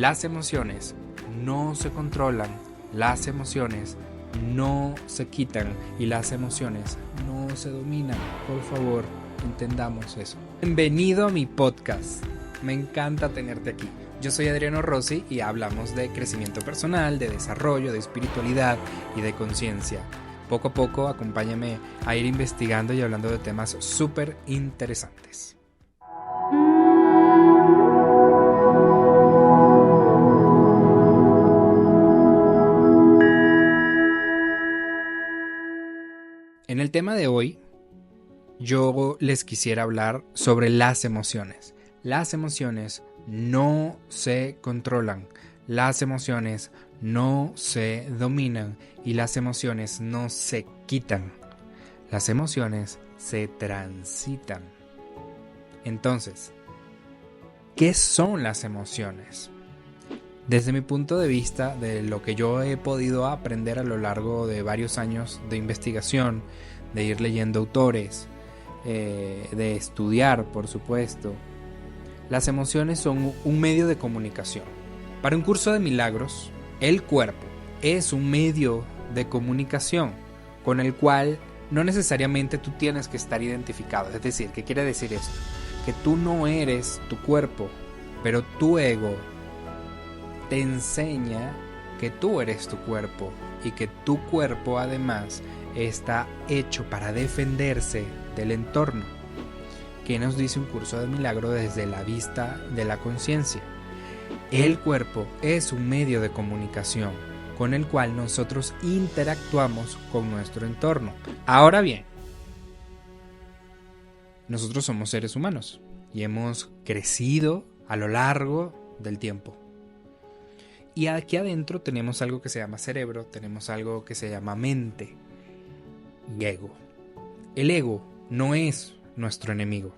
Las emociones no se controlan, las emociones no se quitan y las emociones no se dominan. Por favor, entendamos eso. Bienvenido a mi podcast. Me encanta tenerte aquí. Yo soy Adriano Rossi y hablamos de crecimiento personal, de desarrollo, de espiritualidad y de conciencia. Poco a poco, acompáñame a ir investigando y hablando de temas súper interesantes. En el tema de hoy, yo les quisiera hablar sobre las emociones. Las emociones no se controlan, las emociones no se dominan y las emociones no se quitan. Las emociones se transitan. Entonces, ¿qué son las emociones? Desde mi punto de vista, de lo que yo he podido aprender a lo largo de varios años de investigación, de ir leyendo autores, de estudiar, por supuesto, las emociones son un medio de comunicación. Para un curso de milagros, el cuerpo es un medio de comunicación con el cual no necesariamente tú tienes que estar identificado. Es decir, ¿qué quiere decir esto? Que tú no eres tu cuerpo, pero tu ego te enseña que tú eres tu cuerpo y que tu cuerpo además está hecho para defenderse del entorno. ¿Qué nos dice un curso de milagro desde la vista de la conciencia? El cuerpo es un medio de comunicación con el cual nosotros interactuamos con nuestro entorno. Ahora bien, nosotros somos seres humanos y hemos crecido a lo largo del tiempo. Y aquí adentro tenemos algo que se llama cerebro, tenemos algo que se llama mente y ego. El ego no es nuestro enemigo.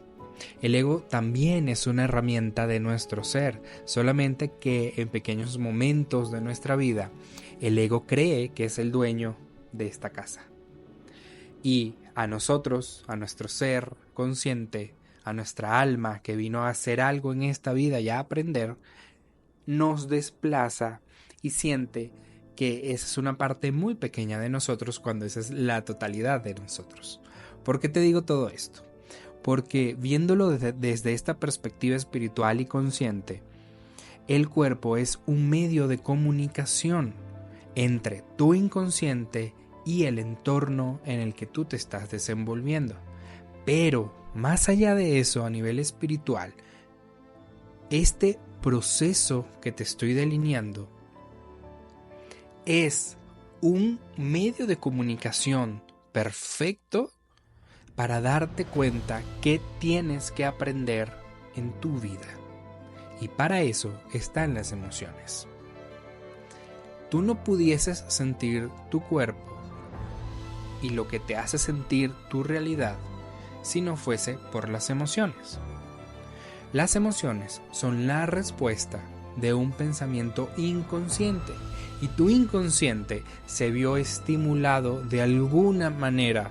El ego también es una herramienta de nuestro ser, solamente que en pequeños momentos de nuestra vida el ego cree que es el dueño de esta casa. Y a nosotros, a nuestro ser consciente, a nuestra alma que vino a hacer algo en esta vida y a aprender, nos desplaza y siente que esa es una parte muy pequeña de nosotros cuando esa es la totalidad de nosotros. ¿Por qué te digo todo esto? Porque viéndolo desde esta perspectiva espiritual y consciente, el cuerpo es un medio de comunicación entre tu inconsciente y el entorno en el que tú te estás desenvolviendo. Pero más allá de eso, a nivel espiritual, este proceso que te estoy delineando es un medio de comunicación perfecto para darte cuenta qué tienes que aprender en tu vida. Y para eso están las emociones. Tú no pudieses sentir tu cuerpo y lo que te hace sentir tu realidad si no fuese por las emociones. Las emociones son la respuesta de un pensamiento inconsciente y tu inconsciente se vio estimulado de alguna manera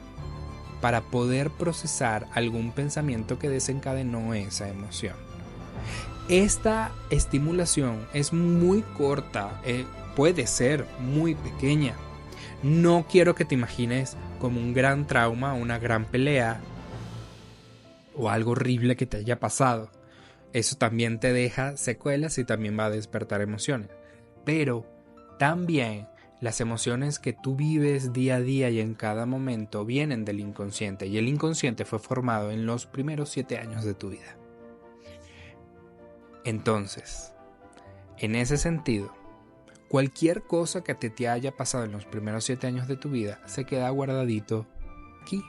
para poder procesar algún pensamiento que desencadenó esa emoción. Esta estimulación es muy corta, puede ser muy pequeña. No quiero que te imagines como un gran trauma, una gran pelea o algo horrible que te haya pasado. Eso también te deja secuelas y también va a despertar emociones. Pero también las emociones que tú vives día a día y en cada momento vienen del inconsciente. Y el inconsciente fue formado en los primeros 7 años de tu vida. Entonces, en ese sentido, cualquier cosa que te haya pasado en los primeros 7 años de tu vida se queda guardadito aquí.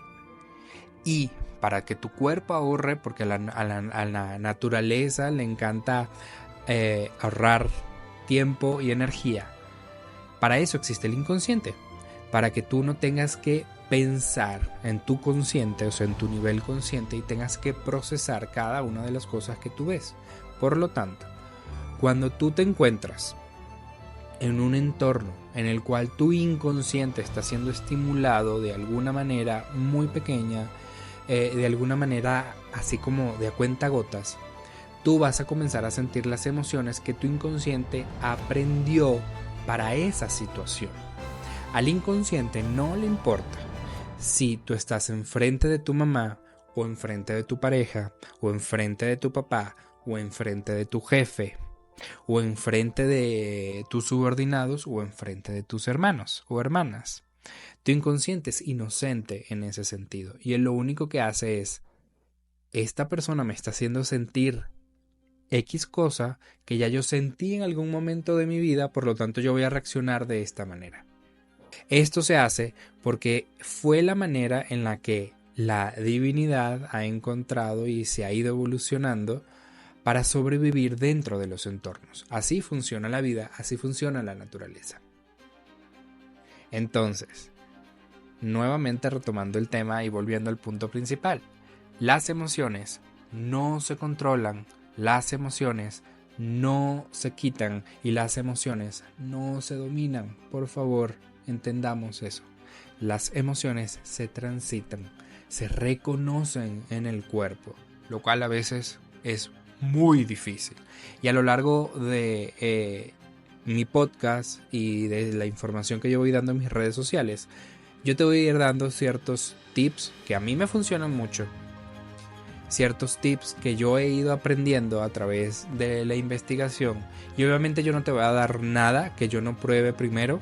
Y para que tu cuerpo ahorre, porque a la naturaleza le encanta ahorrar tiempo y energía, para eso existe el inconsciente, para que tú no tengas que pensar en tu consciente, o sea, en tu nivel consciente, y tengas que procesar cada una de las cosas que tú ves. Por lo tanto, cuando tú te encuentras en un entorno en el cual tu inconsciente está siendo estimulado de alguna manera muy pequeña, de alguna manera así como de a cuentagotas, tú vas a comenzar a sentir las emociones que tu inconsciente aprendió para esa situación. Al inconsciente no le importa si tú estás enfrente de tu mamá, o enfrente de tu pareja, o enfrente de tu papá, o enfrente de tu jefe, o enfrente de tus subordinados, o enfrente de tus hermanos o hermanas. Tu inconsciente es inocente en ese sentido, y él lo único que hace es: esta persona me está haciendo sentir X cosa que ya yo sentí en algún momento de mi vida, por lo tanto yo voy a reaccionar de esta manera. Esto se hace porque fue la manera en la que la divinidad ha encontrado y se ha ido evolucionando para sobrevivir dentro de los entornos. Así funciona la vida, así funciona la naturaleza. Entonces, nuevamente retomando el tema y volviendo al punto principal, las emociones no se controlan, las emociones no se quitan y las emociones no se dominan. Por favor, entendamos eso. Las emociones se transitan, se reconocen en el cuerpo, lo cual a veces es muy difícil. Y a lo largo de mi podcast y de la información que yo voy dando en mis redes sociales, yo te voy a ir dando ciertos tips que a mí me funcionan mucho, ciertos tips que yo he ido aprendiendo a través de la investigación, y obviamente yo no te voy a dar nada que yo no pruebe primero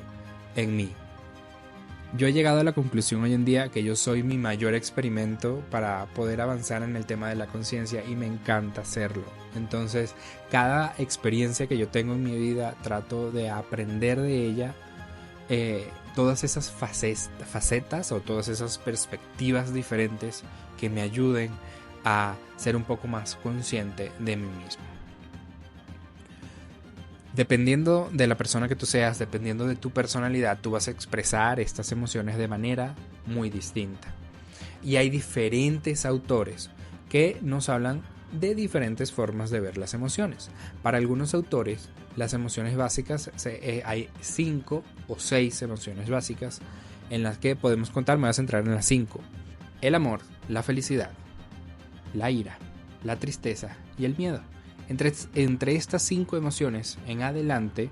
en mí. Yo he llegado a la conclusión hoy en día que yo soy mi mayor experimento para poder avanzar en el tema de la conciencia, y me encanta hacerlo. Entonces, cada experiencia que yo tengo en mi vida trato de aprender de ella, todas esas facetas o todas esas perspectivas diferentes que me ayuden a ser un poco más consciente de mí mismo. Dependiendo de la persona que tú seas, dependiendo de tu personalidad, tú vas a expresar estas emociones de manera muy distinta. Y hay diferentes autores que nos hablan de diferentes formas de ver las emociones. Para algunos autores, las emociones básicas, hay 5 o 6 emociones básicas en las que podemos contar. Me voy a centrar en las 5. El amor, la felicidad, la ira, la tristeza y el miedo. Entre estas 5 emociones en adelante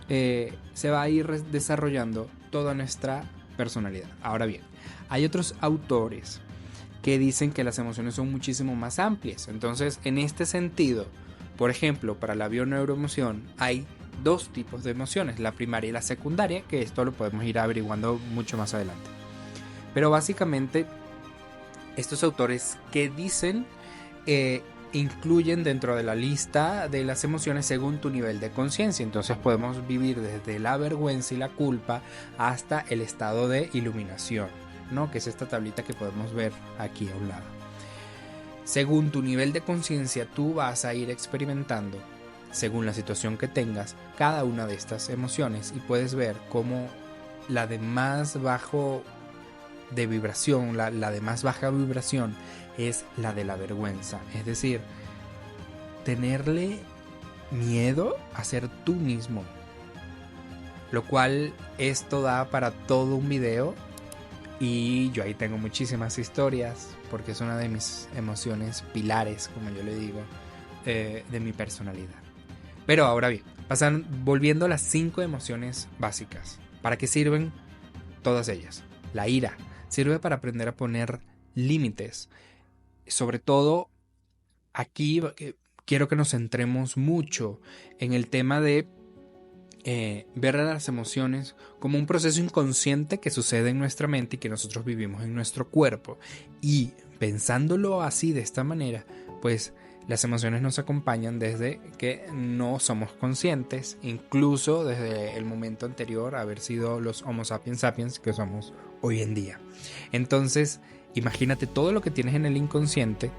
se va a ir desarrollando toda nuestra personalidad. Ahora bien, hay otros autores que dicen que las emociones son muchísimo más amplias. Entonces, en este sentido, por ejemplo, para la bioneuroemoción hay 2 tipos de emociones, la primaria y la secundaria, que esto lo podemos ir averiguando mucho más adelante. Pero básicamente, estos autores que dicen incluyen dentro de la lista de las emociones según tu nivel de conciencia. Entonces podemos vivir desde la vergüenza y la culpa hasta el estado de iluminación, ¿no? Que es esta tablita que podemos ver aquí a un lado. Según tu nivel de conciencia, tú vas a ir experimentando, según la situación que tengas, cada una de estas emociones, y puedes ver cómo la de más bajo de vibración, la de más baja vibración, es la de la vergüenza. Es decir, tenerle miedo a ser tú mismo, lo cual esto da para todo un video, y yo ahí tengo muchísimas historias porque es una de mis emociones pilares, como yo le digo, de mi personalidad. Pero ahora bien, volviendo a las 5 emociones básicas. ¿Para qué sirven todas ellas? La ira sirve para aprender a poner límites. Sobre todo aquí quiero que nos centremos mucho en el tema de ver a las emociones como un proceso inconsciente que sucede en nuestra mente y que nosotros vivimos en nuestro cuerpo. Y pensándolo así, de esta manera, pues las emociones nos acompañan desde que no somos conscientes, incluso desde el momento anterior a haber sido los Homo sapiens sapiens que somos hoy en día. Entonces, imagínate todo lo que tienes en el inconsciente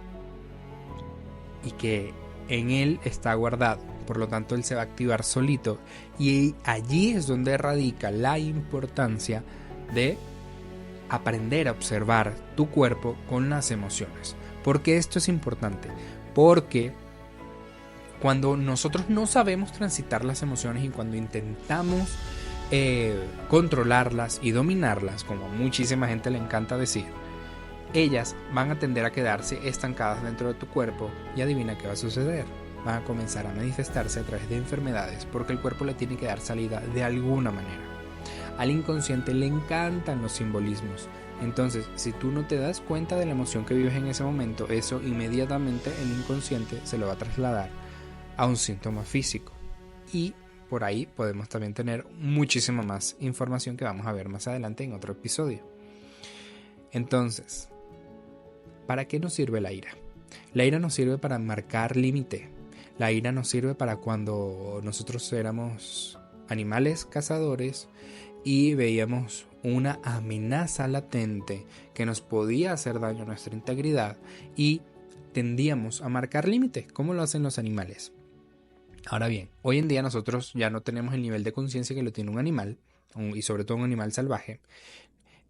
y que en él está guardado. Por lo tanto, él se va a activar solito, y allí es donde radica la importancia de aprender a observar tu cuerpo con las emociones. ¿Por qué esto es importante? Porque cuando nosotros no sabemos transitar las emociones y cuando intentamos controlarlas y dominarlas, como a muchísima gente le encanta decir, ellas van a tender a quedarse estancadas dentro de tu cuerpo y adivina qué va a suceder. Van a comenzar a manifestarse a través de enfermedades porque el cuerpo le tiene que dar salida de alguna manera. Al inconsciente le encantan los simbolismos. Entonces, si tú no te das cuenta de la emoción que vives en ese momento, eso inmediatamente el inconsciente se lo va a trasladar a un síntoma físico. Y por ahí podemos también tener muchísima más información que vamos a ver más adelante en otro episodio. Entonces, ¿para qué nos sirve la ira? La ira nos sirve para marcar límite. La ira nos sirve para cuando nosotros éramos animales cazadores y veíamos una amenaza latente que nos podía hacer daño a nuestra integridad y tendíamos a marcar límite, como lo hacen los animales. Ahora bien, hoy en día nosotros ya no tenemos el nivel de conciencia que lo tiene un animal, y sobre todo un animal salvaje,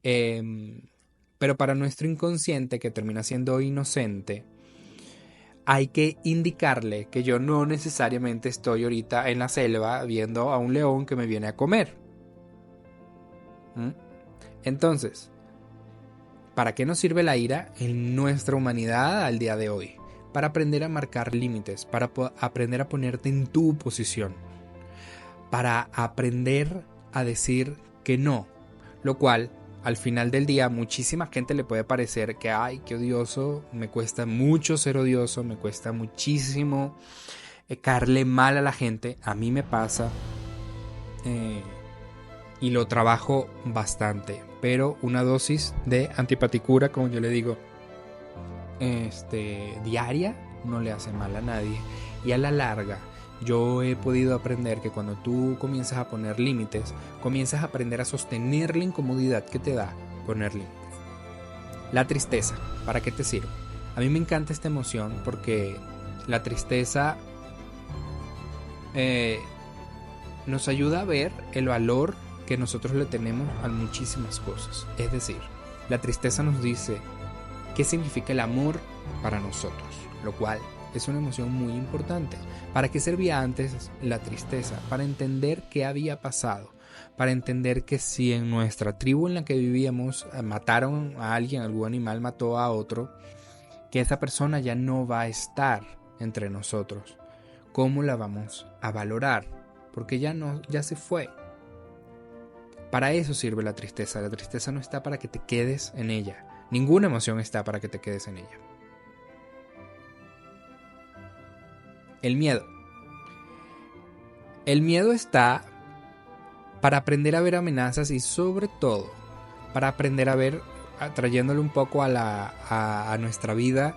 pero para nuestro inconsciente, que termina siendo inocente, hay que indicarle que yo no necesariamente estoy ahorita en la selva viendo a un león que me viene a comer. Entonces, ¿para qué nos sirve la ira en nuestra humanidad al día de hoy? Para aprender a marcar límites, para aprender a ponerte en tu posición, para aprender a decir que no, lo cual al final del día a muchísima gente le puede parecer que ay, qué odioso, me cuesta mucho ser odioso, me cuesta muchísimo caerle mal a la gente. A mí me pasa y lo trabajo bastante, pero una dosis de antipaticura, como yo le digo, diaria, no le hace mal a nadie. Y a la larga yo he podido aprender que cuando tú comienzas a poner límites, comienzas a aprender a sostener la incomodidad que te da poner límites. La tristeza, ¿para qué te sirve? A mí me encanta esta emoción porque la tristeza nos ayuda a ver el valor que nosotros le tenemos a muchísimas cosas. Es decir, la tristeza nos dice qué significa el amor para nosotros, lo cual es una emoción muy importante. ¿Para qué servía antes la tristeza? Para entender qué había pasado, para entender que si en nuestra tribu en la que vivíamos mataron a alguien, algún animal mató a otro, que esa persona ya no va a estar entre nosotros. ¿Cómo la vamos a valorar? Porque ya se fue. Para eso sirve la tristeza. La tristeza no está para que te quedes en ella. Ninguna emoción está para que te quedes en ella. El miedo. El miedo está para aprender a ver amenazas y sobre todo para aprender a ver, trayéndole un poco a nuestra vida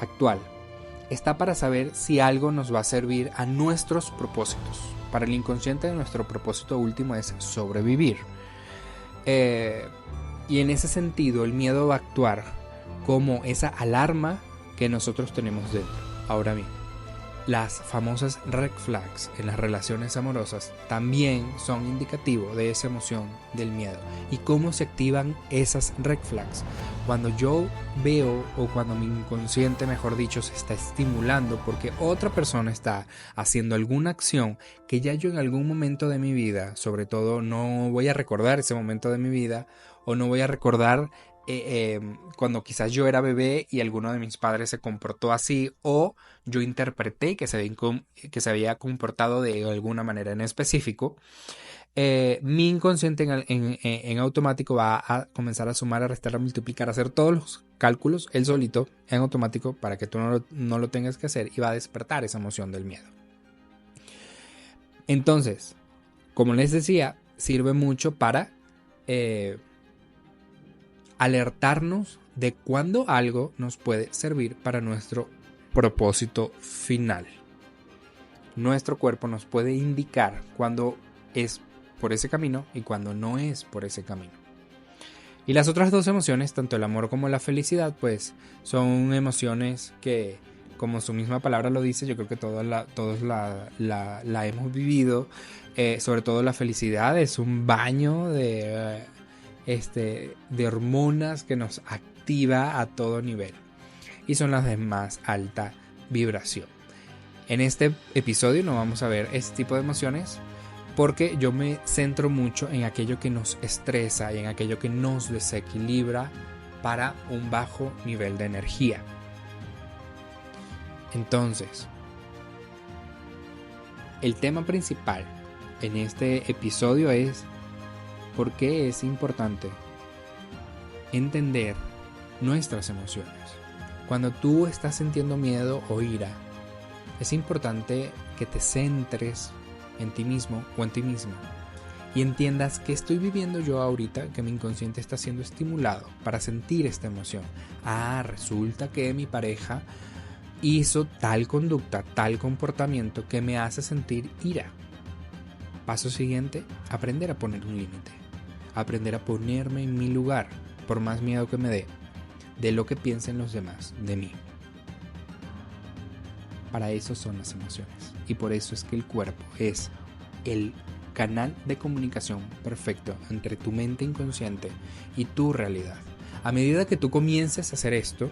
actual. Está para saber si algo nos va a servir a nuestros propósitos. Para el inconsciente nuestro propósito último es sobrevivir. Y en ese sentido el miedo va a actuar como esa alarma que nosotros tenemos dentro. Ahora bien, las famosas red flags en las relaciones amorosas también son indicativo de esa emoción del miedo. ¿Y cómo se activan esas red flags? Cuando yo veo, o cuando mi inconsciente, mejor dicho, se está estimulando porque otra persona está haciendo alguna acción que ya yo en algún momento de mi vida, sobre todo no voy a recordar ese momento de mi vida, o no voy a recordar cuando quizás yo era bebé y alguno de mis padres se comportó así, o yo interpreté que se había comportado de alguna manera en específico, mi inconsciente en automático va a comenzar a sumar, a restar, a multiplicar, a hacer todos los cálculos él solito en automático para que tú no lo tengas que hacer, y va a despertar esa emoción del miedo. Entonces, como les decía, sirve mucho para alertarnos de cuándo algo nos puede servir para nuestro propósito final. Nuestro cuerpo nos puede indicar cuándo es por ese camino y cuándo no es por ese camino. Y las otras dos emociones, tanto el amor como la felicidad, pues son emociones que, como su misma palabra lo dice, yo creo que todos la hemos vivido. Sobre todo la felicidad es un baño de hormonas que nos activa a todo nivel y son las de más alta vibración. En este episodio no vamos a ver este tipo de emociones porque yo me centro mucho en aquello que nos estresa y en aquello que nos desequilibra para un bajo nivel de energía. Entonces, el tema principal en este episodio es por qué es importante entender nuestras emociones. Cuando tú estás sintiendo miedo o ira, es importante que te centres en ti mismo o en ti misma y entiendas que estoy viviendo yo ahorita, que mi inconsciente está siendo estimulado para sentir esta emoción. Resulta que mi pareja hizo tal conducta, tal comportamiento que me hace sentir ira. Paso siguiente, aprender a poner un límite. Aprender a ponerme en mi lugar, por más miedo que me dé, de lo que piensen los demás de mí. Para eso son las emociones. Y por eso es que el cuerpo es el canal de comunicación perfecto entre tu mente inconsciente y tu realidad. A medida que tú comiences a hacer esto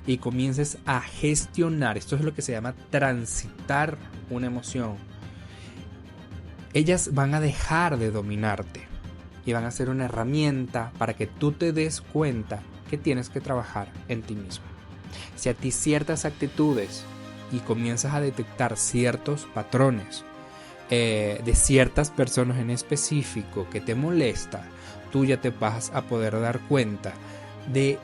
y comiences a gestionar, esto es lo que se llama transitar una emoción, ellas van a dejar de dominarte y van a ser una herramienta para que tú te des cuenta que tienes que trabajar en ti mismo. Si a ti ciertas actitudes y comienzas a detectar ciertos patrones de ciertas personas en específico que te molesta, tú ya te vas a poder dar cuenta de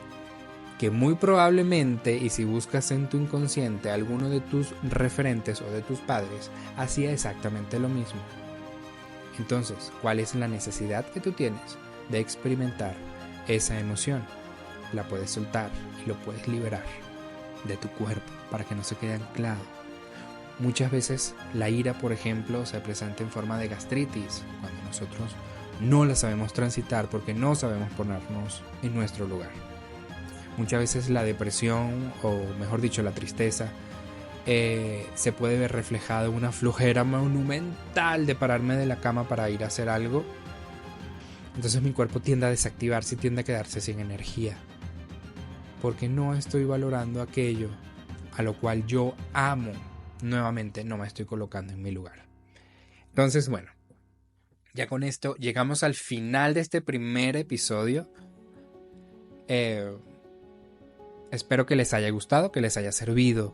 que muy probablemente, y si buscas en tu inconsciente, alguno de tus referentes o de tus padres hacía exactamente lo mismo. Entonces, ¿cuál es la necesidad que tú tienes de experimentar esa emoción? La puedes soltar y lo puedes liberar de tu cuerpo para que no se quede anclado. Muchas veces la ira, por ejemplo, se presenta en forma de gastritis, cuando nosotros no la sabemos transitar porque no sabemos ponernos en nuestro lugar. Muchas veces la depresión, o mejor dicho la tristeza, se puede ver reflejada en una flojera monumental de pararme de la cama para ir a hacer algo. Entonces mi cuerpo tiende a desactivarse y tiende a quedarse sin energía, porque no estoy valorando aquello a lo cual yo amo. Nuevamente no me estoy colocando en mi lugar. Entonces, bueno, ya con esto llegamos al final de este primer episodio. Espero que les haya gustado, que les haya servido.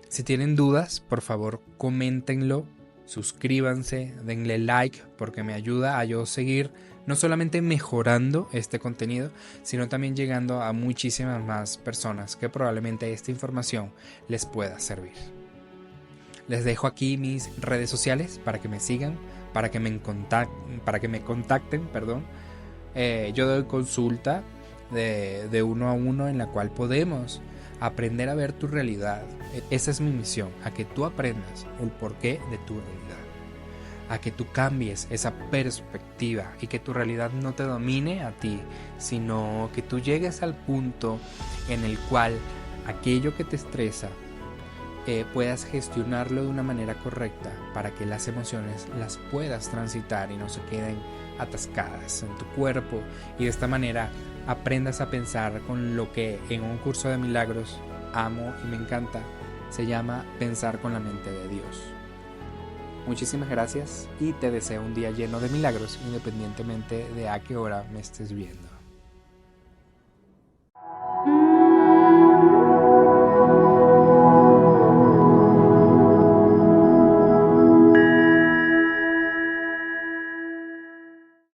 Si tienen dudas, por favor, coméntenlo, suscríbanse, denle like, porque me ayuda a yo seguir no solamente mejorando este contenido, sino también llegando a muchísimas más personas que probablemente esta información les pueda servir. Les dejo aquí mis redes sociales para que me sigan, para que me contacten. Yo doy consulta de uno a uno en la cual podemos aprender a ver tu realidad. Esa es mi misión, a que tú aprendas el porqué de tu realidad, a que tú cambies esa perspectiva y que tu realidad no te domine a ti, sino que tú llegues al punto en el cual aquello que te estresa puedas gestionarlo de una manera correcta para que las emociones las puedas transitar y no se queden atascadas en tu cuerpo, y de esta manera aprendas a pensar con lo que en un curso de milagros amo y me encanta, se llama pensar con la mente de Dios. Muchísimas gracias y te deseo un día lleno de milagros, independientemente de a qué hora me estés viendo.